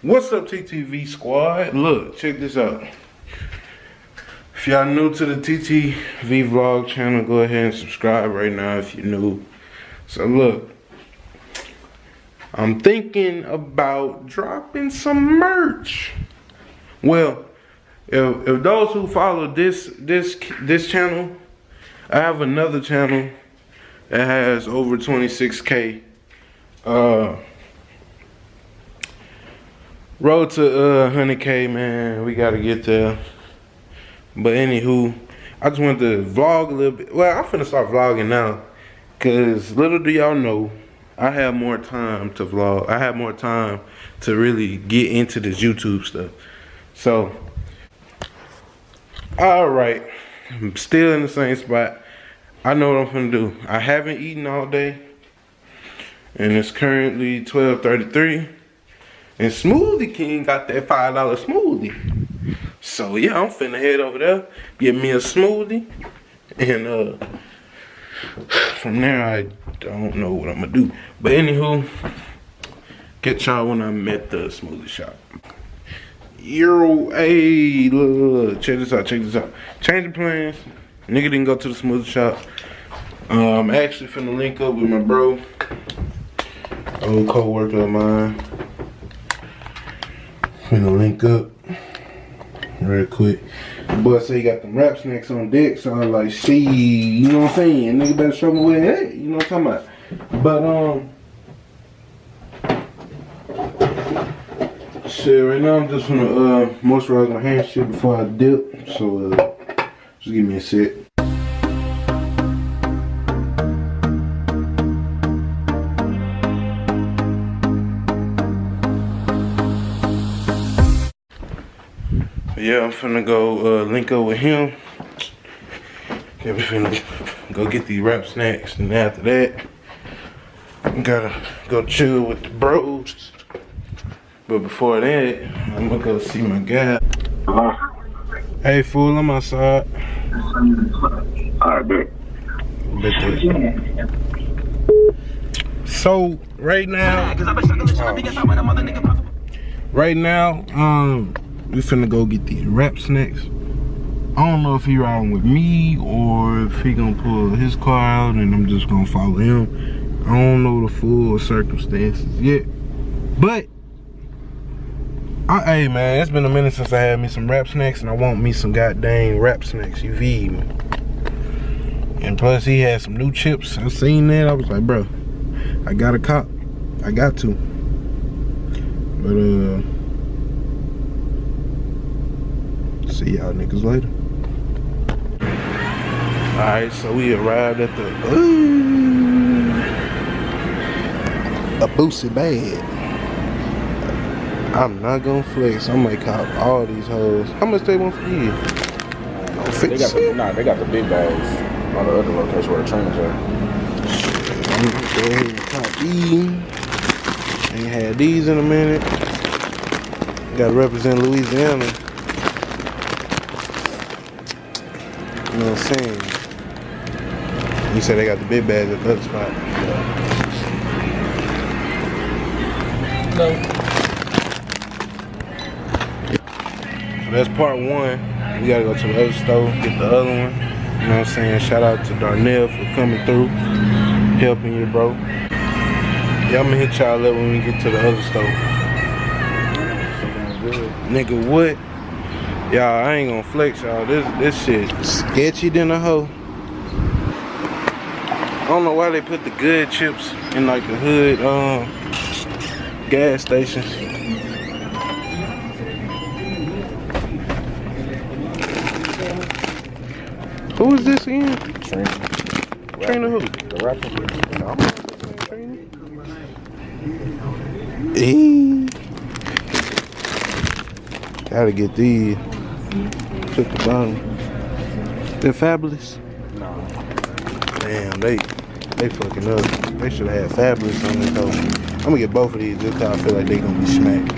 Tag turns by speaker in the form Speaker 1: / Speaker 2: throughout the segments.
Speaker 1: What's up, TTV squad? Look, check this out. If y'all new to the TTV vlog channel, go ahead and subscribe right now if you're new. So look, I'm thinking about dropping some merch. Well, if those who follow this channel, I have another channel that has over 26K. Road to 100K, man. We gotta get there. But anywho, I just wanted to vlog a little bit. Well, I'm finna start vlogging now, cause little do y'all know, I have more time to vlog. I have more time to really get into this YouTube stuff. So, all right, I'm still in the same spot. I know what I'm finna do. I haven't eaten all day, and it's currently 12:33. And Smoothie King got that $5 smoothie. So yeah, I'm finna head over there, get me a smoothie, and from there I don't know what I'm gonna do. But anywho, get y'all when I'm at the smoothie shop. Yo, hey, look, check this out, check this out. Change of plans. Nigga didn't go to the smoothie shop. I'm actually finna link up with my bro, old co-worker of mine. Finna link up real quick. The boy say he got them rap snacks on deck, so I was like, see, you know what I'm saying? Nigga better show me where it at, you know what I'm talking about? But shit, right now I'm just gonna moisturize my hands shit before I dip. So just give me a sec. Yeah, I'm finna go link up with him. Then we finna go get these rap snacks, and after that, we gotta go chill with the bros. But before that, I'm gonna go see my guy. Hey fool, I'm outside.
Speaker 2: Alright, bet.
Speaker 1: So right now, we finna go get these rap snacks. I don't know if he riding with me or if he gonna pull his car out and I'm just gonna follow him. I don't know the full circumstances yet. But, hey man, it's been a minute since I had me some rap snacks and I want me some goddamn rap snacks, you feed me. And plus he had some new chips. I seen that, I was like, bro, I got a cop. I got to. But see y'all niggas later. Alright, so we arrived at the a Boosie bag. I'm not gonna flex. I might cop all these hoes. How much they want for you?
Speaker 2: They got the big bags on the other location where the trainers are.
Speaker 1: I'm gonna go ahead and cop these. Ain't had these in a minute. Gotta represent Louisiana. You know what I'm saying? You said they got the big bags at the other spot.
Speaker 2: No.
Speaker 1: So that's part one. We gotta go to the other store, get the other one. You know what I'm saying? Shout out to Darnell for coming through, helping you, bro. Yeah, I'm gonna hit y'all up when we get to the other store. Nigga, what? Y'all, I ain't gonna flex y'all. This shit sketchy than a hoe. I don't know why they put the good chips in like the hood gas stations. Who is this again?
Speaker 2: Trina.
Speaker 1: Trina who?
Speaker 2: The rapper.
Speaker 1: No, Trina. Eee. Gotta get these. Took the bottom. They're fabulous.
Speaker 2: No.
Speaker 1: Damn, they fucking up. They should have had fabulous on this though. I'm gonna get both of these just cause I feel like they gonna be smacked.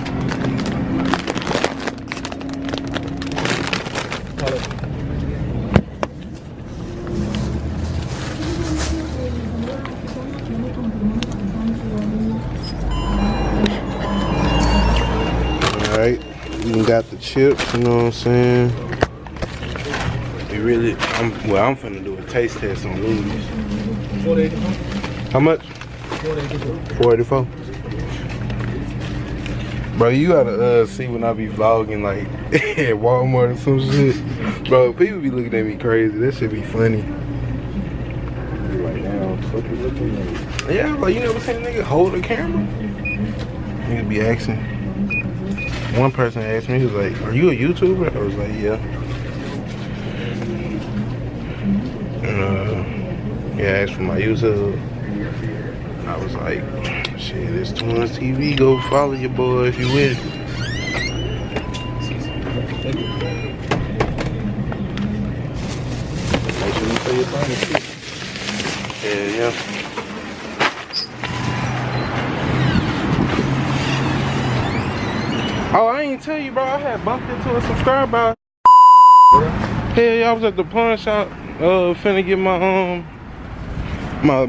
Speaker 1: got the chips, you know what I'm saying? I'm finna do a taste test on these. 484. How much? 484. Bro, you gotta see when I be vlogging like at Walmart or some shit. Bro, people be looking at me crazy. That shit be funny.
Speaker 2: Like, damn, what you looking at?
Speaker 1: Yeah, like you never seen a nigga hold a camera? Nigga be asking. One person asked me, he was like, "Are you a YouTuber?" I was like, "Yeah." And yeah, asked for my YouTube. I was like, "Shit, it's Twins TV. Go follow your boy if you with it."
Speaker 2: Make sure you say your thing too.
Speaker 1: Yeah. Oh, I ain't tell you, bro. I had bumped into a subscriber. Hell yeah, I was at the pawn shop, finna get my my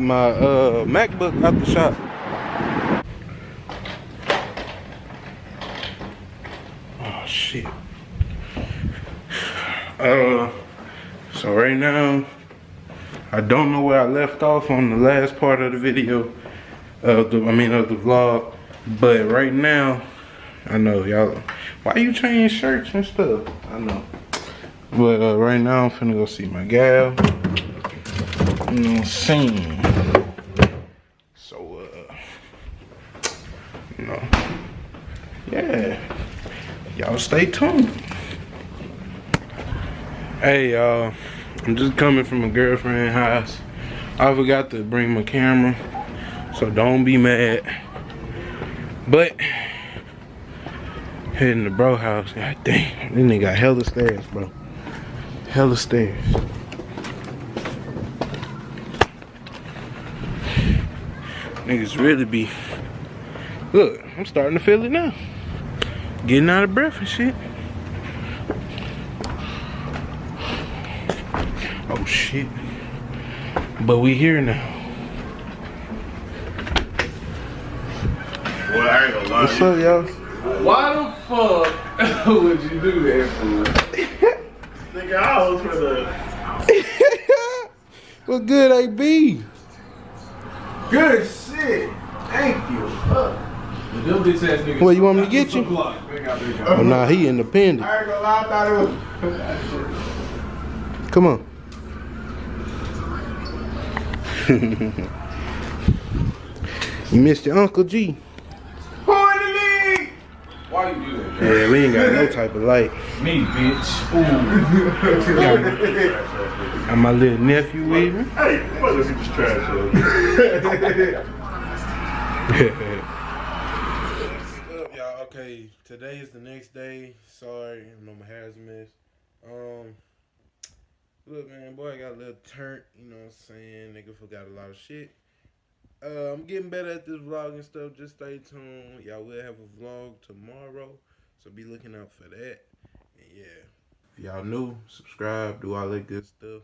Speaker 1: MacBook out the shop. Oh shit. So right now, I don't know where I left off on the last part of the video, of the vlog, but right now, I know y'all, why you changing shirts and stuff? I know. But right now I'm finna go see my gal. You know what I'm saying? So you know, yeah. Y'all stay tuned. Hey y'all, I'm just coming from a girlfriend's house. I forgot to bring my camera, so don't be mad. But heading to bro house. God damn, this nigga got hella stairs, bro. Hella stairs. Niggas really be. Look, I'm starting to feel it now. Getting out of breath and shit. Oh shit. But we here now.
Speaker 3: Well, I ain't gonna lie.
Speaker 1: What's up, y'all?
Speaker 3: Why the fuck would you do that, fool? Nigga, I was for the
Speaker 1: What good, AB?
Speaker 3: good shit. Thank you. Them bitch ass niggas.
Speaker 1: What, you want me to get you? Oh, nah, he independent.
Speaker 3: I ain't gonna lie, I thought it was.
Speaker 1: Come on. You missed your Uncle G.
Speaker 3: Who in the league? Why you do that?
Speaker 1: Yeah, we ain't got no type of light.
Speaker 3: Me, bitch.
Speaker 1: And my little nephew with me.
Speaker 3: Hey, what is this trash?
Speaker 1: What's up, y'all? Okay, today is the next day. Sorry, I know my hair's a mess. Look, man, boy, I got a little turnt, you know what I'm saying? Nigga forgot a lot of shit. I'm getting better at this vlog and stuff. Just stay tuned. Y'all will have a vlog tomorrow, so be looking out for that. And yeah, if y'all new, subscribe, do all that good stuff.